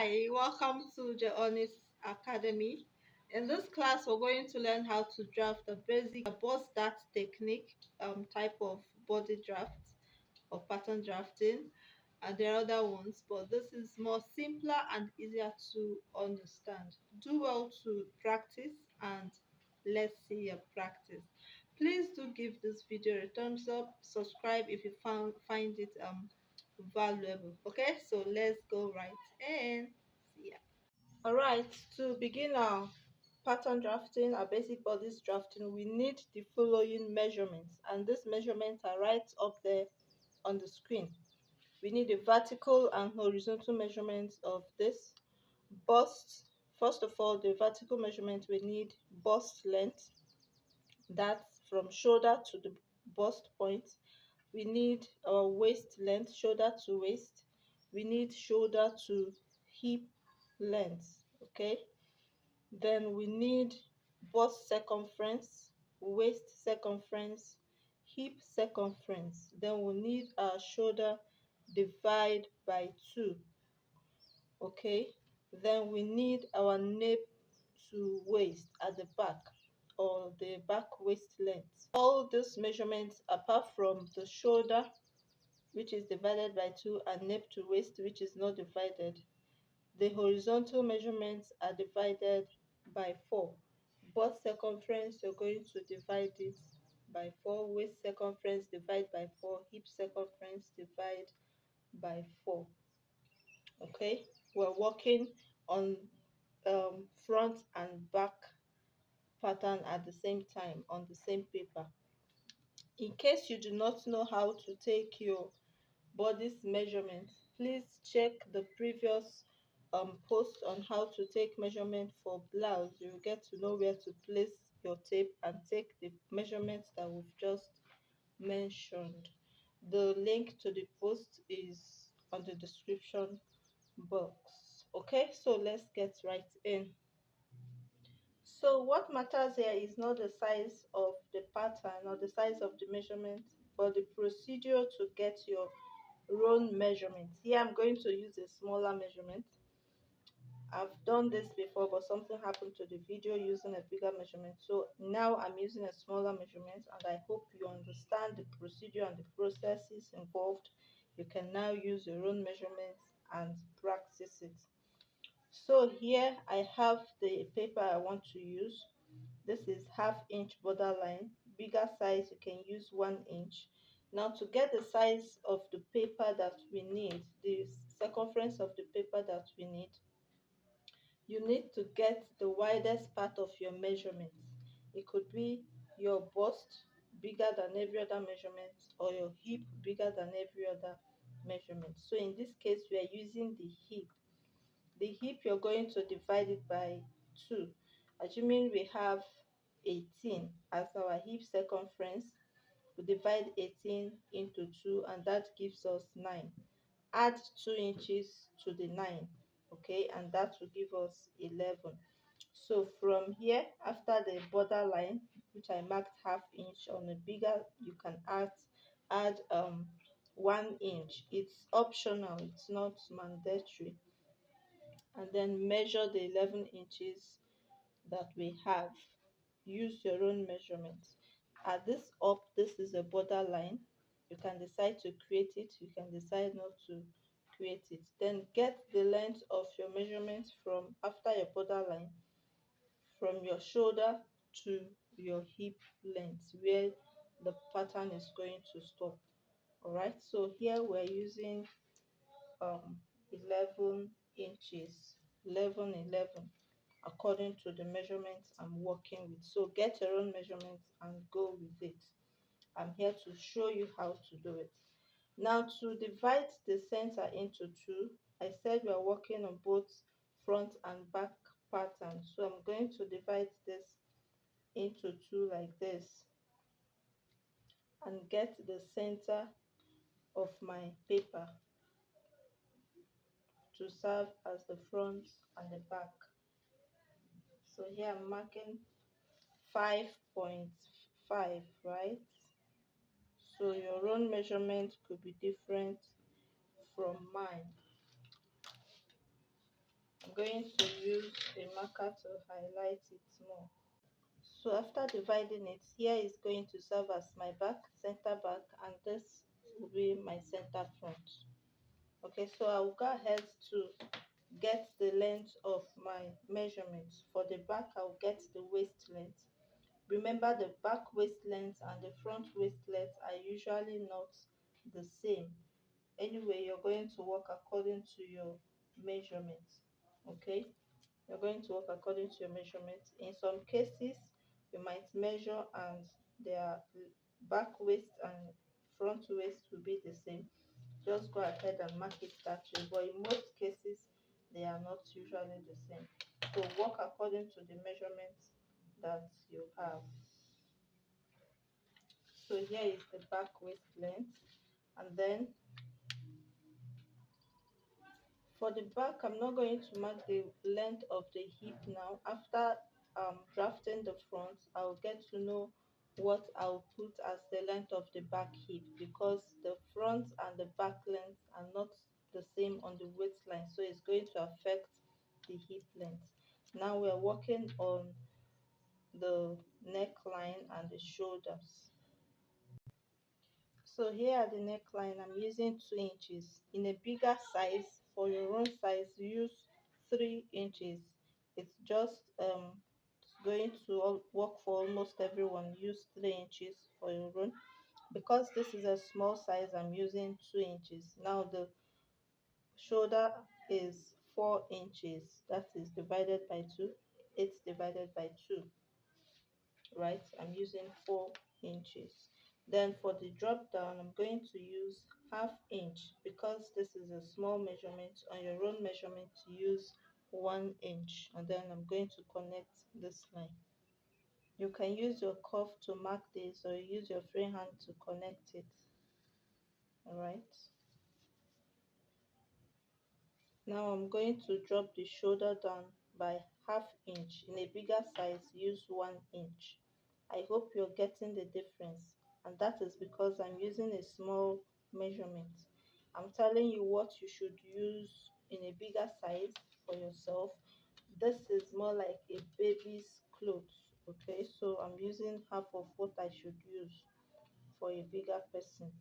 Hi, welcome to the Honest Academy. In this class, we're going to learn how to draft the basic bust that technique type of body draft or pattern drafting, and there are other ones, but this is more simpler and easier to understand. Do well to practice, and let's see your practice. Please do give this video a thumbs up, subscribe if you find it valuable. Okay, so let's go right in. See ya. All right, to begin our pattern drafting, our basic bodice drafting, we need the following measurements, and these measurements are right up there on the screen. We need the vertical and horizontal measurements of this bust. First of all, the vertical measurement, we need bust length, that's from shoulder to the bust point. We need our waist length, shoulder to waist. We need shoulder to hip length. Okay, then we need bust circumference, waist circumference, hip circumference. Then we need our shoulder divide by 2. Okay, then we need our nape to waist at the back, or the back waist length. All these measurements apart from the shoulder, which is divided by 2, and nape to waist, which is not divided, the horizontal measurements are divided by 4. Bust circumference, you're going to divide it by 4. Waist circumference, divide by 4. Hip circumference, divide by 4. Okay, we're working on front and back pattern at the same time on the same paper. In case you do not know how to take your bodice measurement, please check the previous post on how to take measurement for blouse. You will get to know where to place your tape and take the measurements that we've just mentioned. The link to the post is on the description box. Okay, so let's get right in. So what matters here is not the size of the pattern or the size of the measurement, but the procedure to get your own measurement. Here I'm going to use a smaller measurement. I've done this before, but something happened to the video using a bigger measurement. So now I'm using a smaller measurement, and I hope you understand the procedure and the processes involved. You can now use your own measurements and practice it. So here I have the paper I want to use. This is 1/2 inch borderline. Bigger size, you can use 1 inch. Now to get the size of the paper that we need, the circumference of the paper that we need, you need to get the widest part of your measurement. It could be your bust bigger than every other measurement, or your hip bigger than every other measurement. So in this case, we are using the hip. The hip, you're going to divide it by 2. Assuming we have 18 as our hip circumference, we divide 18 into 2, and that gives us 9. Add 2 inches to the 9, okay, and that will give us 11. So from here, after the border line, which I marked 1/2 inch, on a bigger, you can add 1 inch. It's optional, it's not mandatory. And then measure the 11 inches that we have. Use your own measurement. At this up, this is a border line. You can decide to create it, you can decide not to create it. Then get the length of your measurement from after your border line, from your shoulder to your hip length, where the pattern is going to stop. All right, so here we're using 11 inches, 11 according to the measurements I'm working with. So get your own measurements and go with it. I'm here to show you how to do it. Now to divide the center into 2, I said we are working on both front and back pattern. So I'm going to divide this into 2 like this, and get the center of my paper to serve as the front and the back. So here I'm marking 5.5, right? So your own measurement could be different from mine. I'm going to use a marker to highlight it more. So after dividing it, here is going to serve as my back, center back, and this will be my center front. Okay, so I will go ahead to get the length of my measurements. For the back, I'll get the waist length. Remember, the back waist length and the front waist length are usually not the same. Anyway, you're going to work according to your measurements. Okay, you're going to work according to your measurements. In some cases, you might measure and their back waist and front waist will be the same. Just go ahead and mark it that way, but in most cases they are not usually the same. So work according to the measurements that you have. So here is the back waist length, and then for the back, I'm not going to mark the length of the hip now. After drafting the front, I'll get to know what I'll put as the length of the back hip, because the front and the back length are not the same on the waistline, so it's going to affect the hip length. Now we're working on the neckline and the shoulders. So here at the neckline, I'm using 2 inches. In a bigger size, for your own size, use 3 inches. It's just going to work for almost everyone. Use 3 inches for your own. Because this is a small size, I'm using 2 inches. Now the shoulder is 4 inches. That is divided by 2. 8 divided by 2. Right, I'm using 4 inches. Then for the drop down, I'm going to use half inch, because this is a small measurement. On your own measurement, use 1 inch, and then I'm going to connect this line. You can use your cuff to mark this, or use your free hand to connect it. All right, now I'm going to drop the shoulder down by half inch. In a bigger size, use 1 inch. I hope you're getting the difference, and that is because I'm using a small measurement. I'm telling you what you should use in a bigger size for yourself. This is more like a baby's clothes. Okay, so I'm using half of what I should use for a bigger person.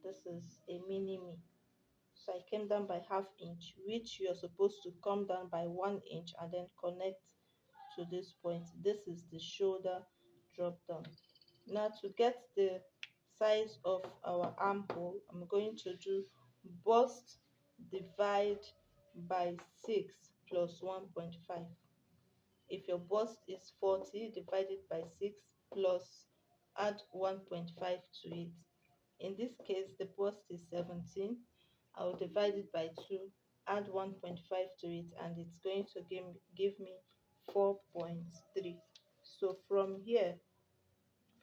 This is a mini me. So I came down by half inch, which you're supposed to come down by 1 inch and then connect to this point. This is the shoulder drop down. Now to get the size of our armhole, I'm going to do bust divide by 6 plus 1.5. If your bust is 40, divide it by 6 plus add 1.5 to it. In this case, the bust is 17. I will divide it by 2, add 1.5 to it, and it's going to give me 4.3. So from here,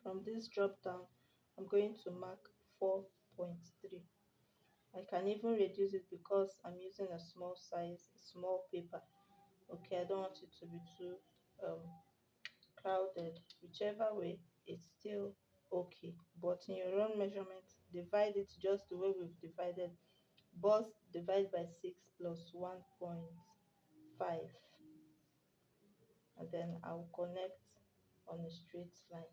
from this drop down, I'm going to mark 4.3. I can even reduce it because I'm using a small size, small paper. Okay, I don't want it to be too crowded. Whichever way, it's still okay. But in your own measurement, divide it just the way we've divided. Bust divide by 6 plus 1.5, and then I'll connect on a straight line.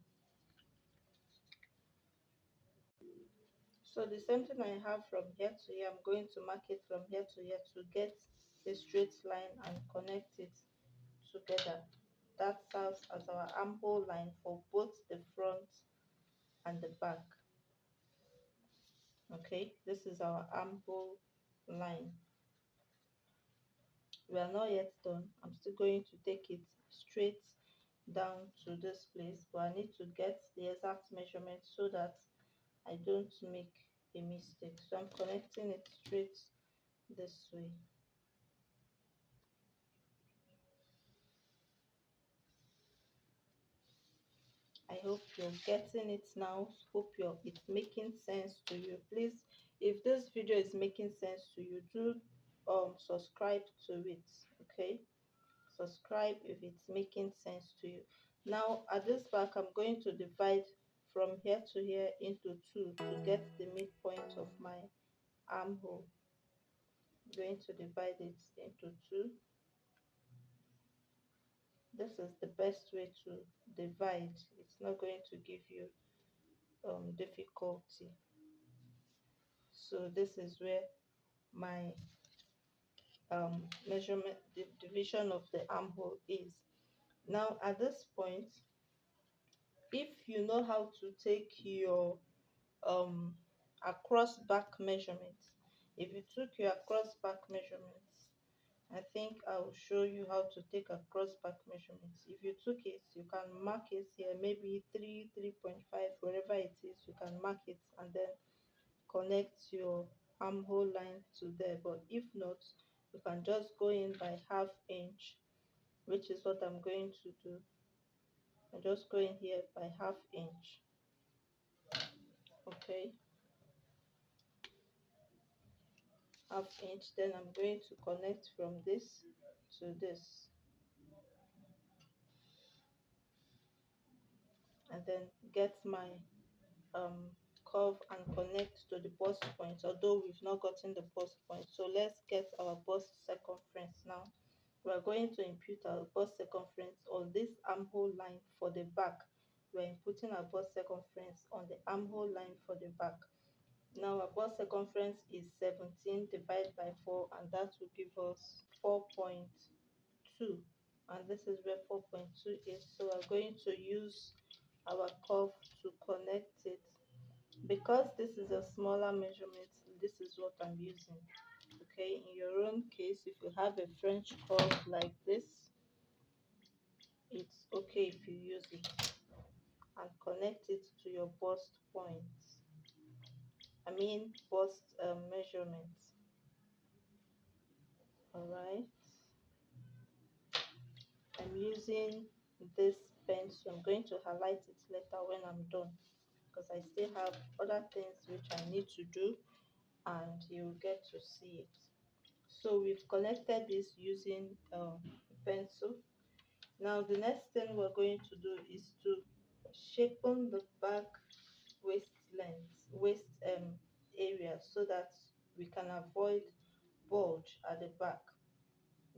So the same thing I have from here to here, I'm going to mark it from here to here to get a straight line and connect it together. That serves as our armhole line for both the front and the back. Okay, this is our armhole line. We are not yet done. I'm still going to take it straight down to this place, but I need to get the exact measurement so that I don't make a mistake. So I'm connecting it straight this way. I hope you're getting it now. Hope it's making sense to you. Please, if this video is making sense to you, do subscribe to it. Okay, subscribe if it's making sense to you. Now at this back, I'm going to divide from here to here into 2 to get the midpoint of my armhole. I'm going to divide it into 2. is the best way to divide. It's not going to give you difficulty. So this is where my measurement, the division of the armhole is. Now at this point, if you know how to take your um across back measurements, if you took your across back measurements, I think I'll show you how to take across back measurements. If you took it, you can mark it here, maybe 3.5, wherever it is, you can mark it and then connect your armhole line to there. But if not, you can just go in by half inch, which is what I'm going to do. I'm just going here by half inch. Okay, half inch. Then I'm going to connect from this to this, and then get my um curve and connect to the bust point, although we've not gotten the bust point. So let's get our bust circumference now. We are going to impute our bust circumference on this armhole line for the back. We are inputting our bust circumference on the armhole line for the back. Now our bust circumference is 17 divided by 4, and that will give us 4.2. And this is where 4.2 is. So we're going to use our curve to connect it. Because this is a smaller measurement, this is what I'm using. Okay, in your own case, if you have a French curve like this, it's okay if you use it, and connect it to your bust point. Bust measurement. All right, I'm using this pencil. I'm going to highlight it later when I'm done, because I still have other things which I need to do, and you'll get to see it. So we've connected this using pencil. Now the next thing we're going to do is to shapen the back waist length, waist area, so that we can avoid bulge at the back.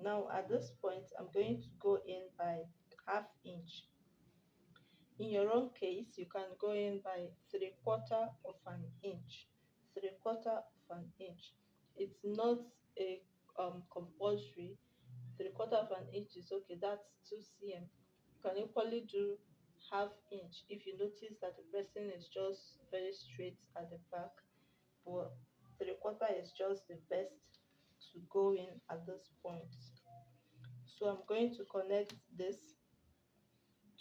Now at this point, I'm going to go in by half inch. In your own case, you can go in by 3/4 of an inch. 3/4 of an inch. It's not a compulsory. 3/4 of an inch is okay. That's 2 cm. You can equally do half inch if you notice that the person is just very straight at the back, but 3/4 is just the best to go in at this point. So I'm going to connect this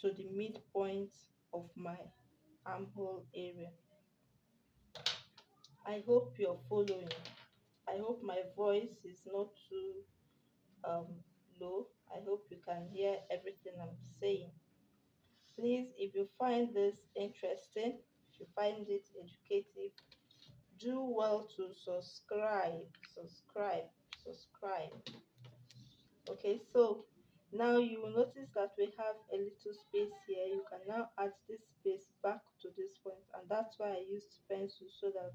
to the midpoint of my armhole area. I hope you're following. I hope my voice is not too um, low. I hope you can hear everything I'm saying. Please, if you find this interesting, if you find it educative, do well to subscribe, subscribe, subscribe. Okay, so now you will notice that we have a little space here. You can now add this space back to this point, and that's why I used pencil, so that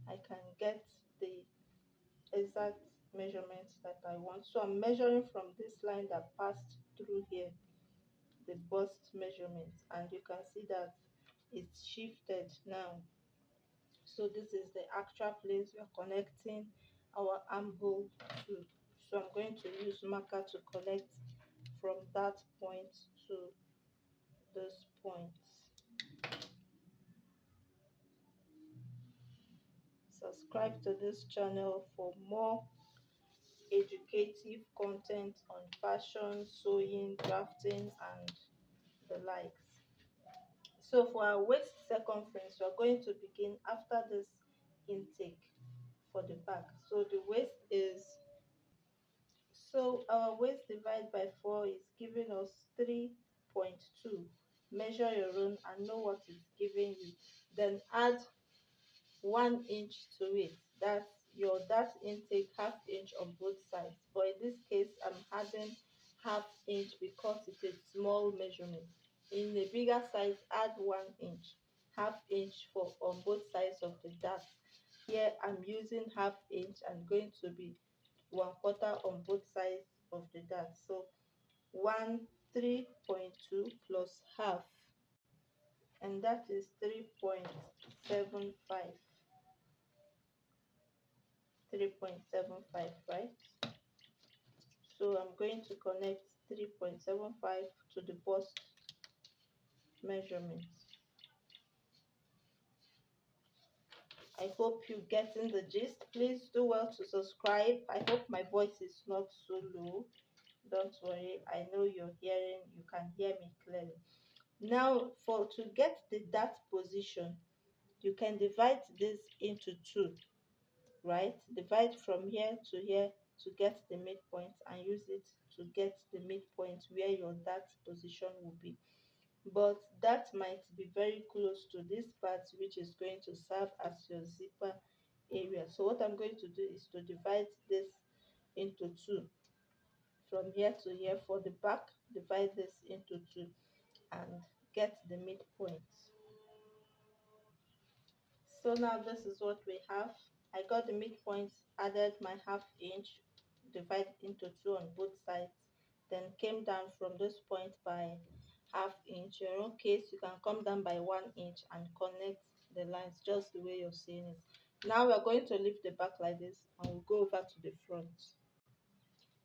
I can get the exact measurements that I want. So I'm measuring from this line that passed through here, the bust measurement, and you can see that it's shifted now. So this is the actual place we are connecting our armhole to. So I'm going to use marker to connect from that point to this point. Subscribe to this channel for more educative content on fashion, sewing, drafting, and the likes. So for our waist circumference, we are going to begin after this intake for the back. So the waist is, so our waist divided by 4 is giving us 3.2. Measure your own and know what it's giving you. Then add 1 inch to it. That intake half inch on both sides. But in this case, I'm adding half inch because it's a small measurement. In a bigger size, add 1 inch. Half inch for on both sides of the dart. Here I'm using half inch and going to be 1/4 on both sides of the dart. So 1 3.2 plus half, and that is 3.75. 3.75, right? So I'm going to connect 3.75 to the bust measurement. I hope you getting the gist. Please do well to subscribe. I hope my voice is not so low. Don't worry, I know you're hearing, you can hear me clearly. Now, for to get the dart position, you can divide this into two, right? Divide from here to get the midpoint and use it to get the midpoint where your dart position will be. But that might be very close to this part, which is going to serve as your zipper area. So what I'm going to do is to divide this into two. From here to here for the back, divide this into two and get the midpoint. So now this is what we have. I got the midpoint, added my half inch, divided into two on both sides, then came down from this point by half inch. In your own case, you can come down by 1 inch and connect the lines just the way you're seeing it. Now we're going to leave the back like this and we'll go over to the front.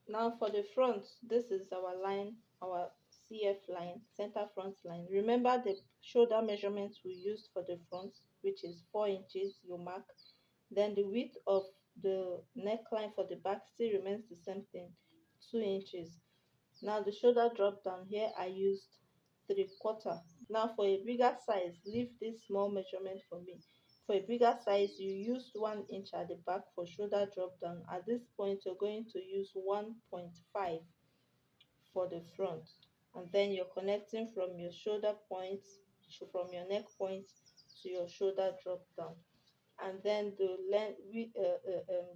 Now for the front, this is our line, our CF line, center front line. Remember the shoulder measurements we used for the front, which is 4 inches, you mark. Then the width of the neckline for the back still remains the same thing, 2 inches. Now the shoulder drop down here, I used 3/4. Now for a bigger size, leave this small measurement for me. For a bigger size, you used 1 inch at the back for shoulder drop down. At this point, you're going to use 1.5 for the front. And then you're connecting from your shoulder point, from your neck point to your shoulder drop down. And then the length,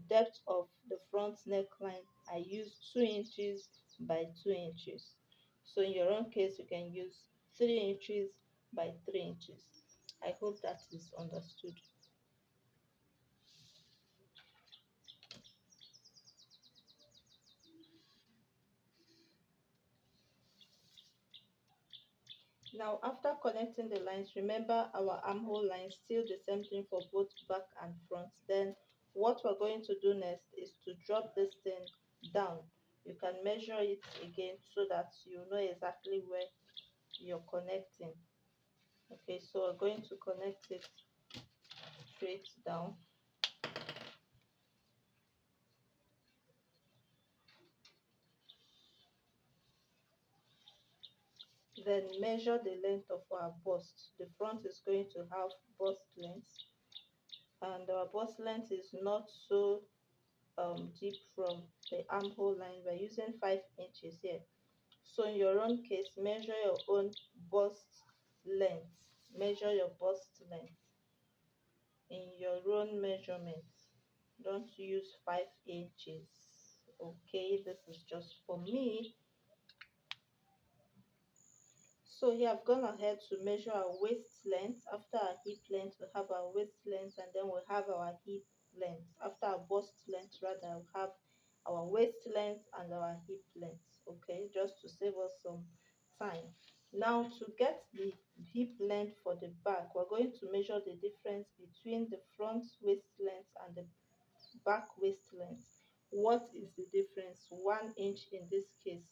depth of the front neckline, I used 2 inches by 2 inches. So in your own case, you can use 3 inches by 3 inches. I hope that is understood. Now, after connecting the lines, remember our armhole lines, still the same thing for both back and front. Then what we're going to do next is to drop this thing down. You can measure it again so that you know exactly where you're connecting. Okay, so we're going to connect it straight down. Then measure the length of our bust. The front is going to have bust length, and our bust length is not so deep from the armhole line. We're using 5 inches here. So in your own case, measure your own bust length. Measure your bust length in your own measurement. Don't use 5 inches. Okay, this is just for me. So here I've gone ahead to measure our waist length. After our hip length, we have our waist length, and then we have our hip length. After our bust length, rather, we have our waist length and our hip length. Okay, just to save us some time. Now to get the hip length for the back, we're going to measure the difference between the front waist length and the back waist length. What is the difference? 1 inch in this case.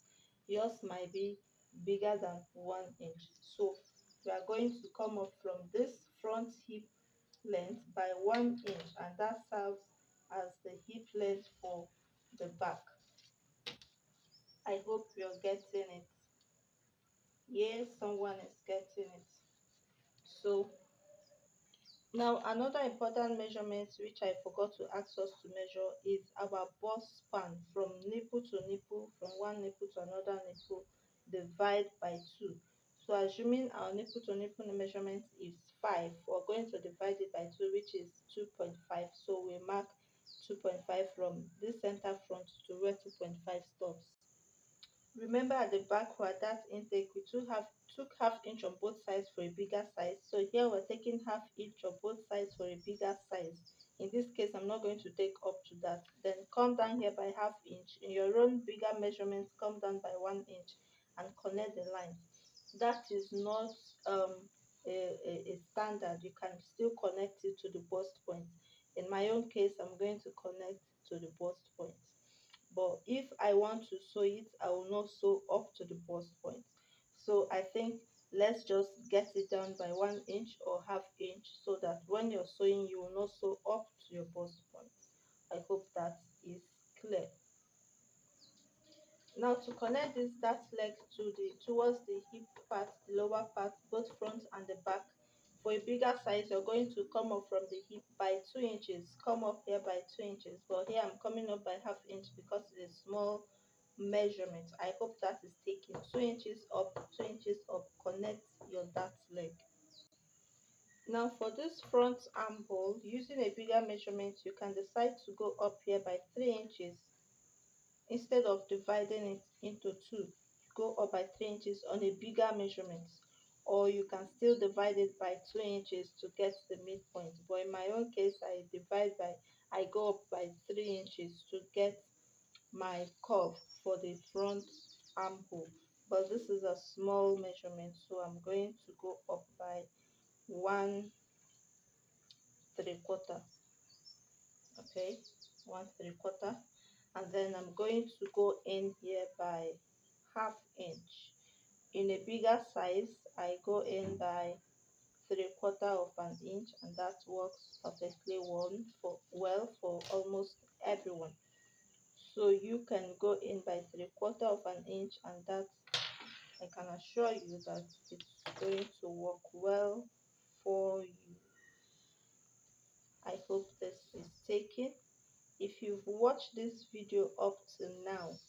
Yours might be bigger than 1 inch. So we are going to come up from this front hip length by 1 inch, and that serves as the hip length for the back. I hope you're getting it. Yes, someone is getting it. So now, another important measurement which I forgot to ask us to measure is our bust span from nipple to nipple, from one nipple to another nipple, divide by 2. So assuming our nipple to nipple measurement is 5, we're going to divide it by 2, which is 2.5. So we mark 2.5 from this center front to where 2.5 stops. Remember at the back for that intake, we took half inch on both sides for a bigger size. So here we're taking half inch on both sides for a bigger size. In this case, I'm not going to take up to that. Then come down here by half inch. In your own bigger measurements, come down by 1 inch. and connect the lines. That is not a standard. You can still connect it to the bust point. In my own case, I'm going to connect to the bust point. But if I want to sew it, I will not sew up to the bust point. So I think let's just get it down by 1 inch or ½ inch, so that when you're sewing, you will not sew up to your bust point. I hope that is clear. Now to connect this that leg to the towards the hip part, the lower part, both front and the back. For a bigger size, you're going to come up from the hip by 2 inches. Come up here by 2 inches, but here I'm coming up by ½ inch because it's a small measurement. I hope that is taken. 2 inches up, 2 inches up. Connect your dart leg. Now for this front armhole, using a bigger measurement, you can decide to go up here by 3 inches. Instead of dividing it into two, go up by 3 inches on a bigger measurement, or you can still divide it by 2 inches to get the midpoint. But in my own case, I go up by 3 inches to get my curve for the front armhole. But this is a small measurement, so I'm going to go up by 1¾ okay, 1¾ and then I'm going to go in here by ½ inch. In a bigger size, I go in by 3/4 inch, and that works perfectly well for almost everyone. So you can go in by 3/4 inch, and that, I can assure you that it's going to work well for you. I hope this is taken. If you've watched this video up to now,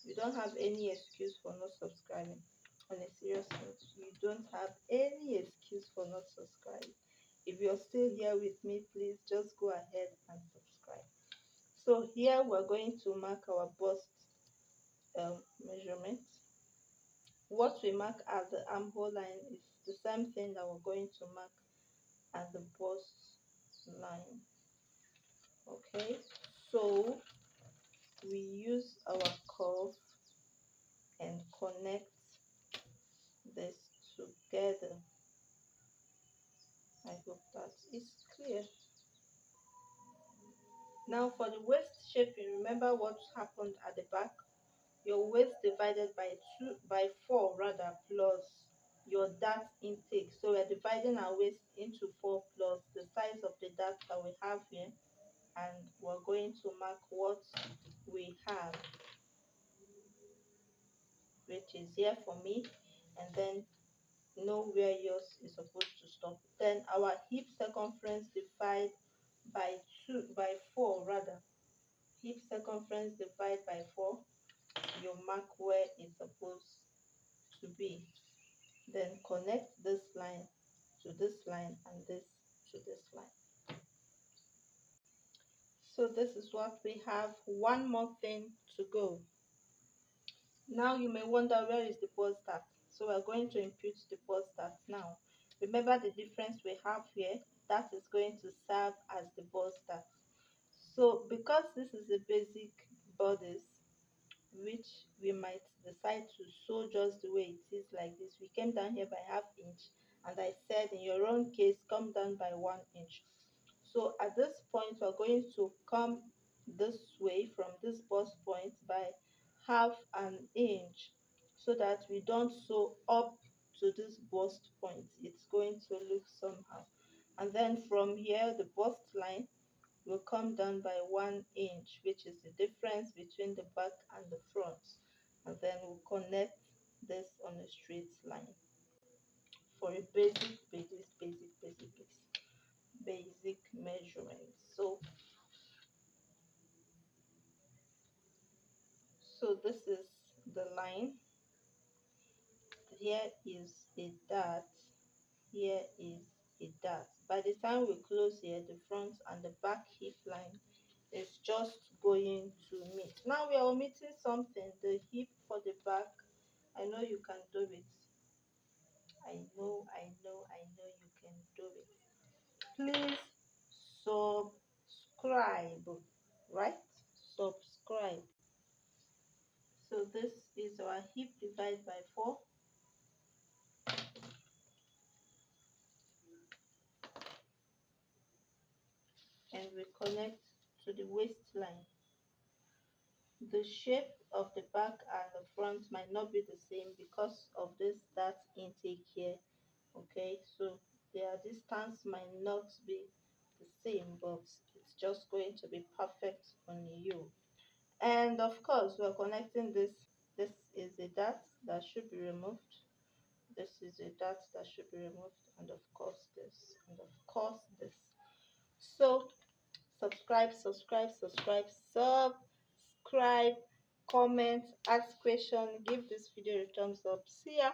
you don't have any excuse for not subscribing. On a serious note, you don't have any excuse for not subscribing. If you're still here with me, please just go ahead and subscribe. So here we're going to mark our bust measurement. What we mark at the armhole line is the same thing that we're going to mark at the bust line. Okay, so we use our curve and connect this together. I hope that is clear. Now for the waist shaping, remember what happened at the back. Your waist divided by 4 rather, plus your dart intake. So we're dividing our waist into 4 plus the size of the dart that we have here, and we're going to mark what we have, which is here for me, and then know where yours is supposed to stop. Then our hip circumference divide by 4 rather. Hip circumference divide by 4. You mark where it's supposed to be. Then connect this line to this line and this to this line. So this is what we have. One more thing to go. Now you may wonder, where is the bust dart? So we're going to impute the bust dart now. Remember the difference we have here? That is going to serve as the bust dart. So because this is a basic bodice, which we might decide to sew just the way it is like this, we came down here by ½ inch, and I said in your own case, come down by 1 inch. So at this point, we're going to come this way from this bust point by ½ inch, so that we don't sew up to this bust point. It's going to look somehow. And then from here, the bust line will come down by 1 inch, which is the difference between the back and the front. And then we'll connect this on a straight line for a basic measurement. So this is the line. Here is a dart, here is a dart. By the time we close here, the front and the back hip line is just going to meet. Now we are omitting something, the hip for the back. I know you can do it. I know you can do it. Please subscribe, right? Subscribe. So this is our hip divided by 4. And we connect to the waistline. The shape of the back and the front might not be the same because of this dart intake here. Okay, so their distance might not be the same, but it's just going to be perfect on you. And of course, we're connecting this. This is a dart that should be removed. This is a dart that should be removed, and of course this, and of course this. So subscribe, subscribe, subscribe, subscribe, comment, ask question, give this video a thumbs up. See ya.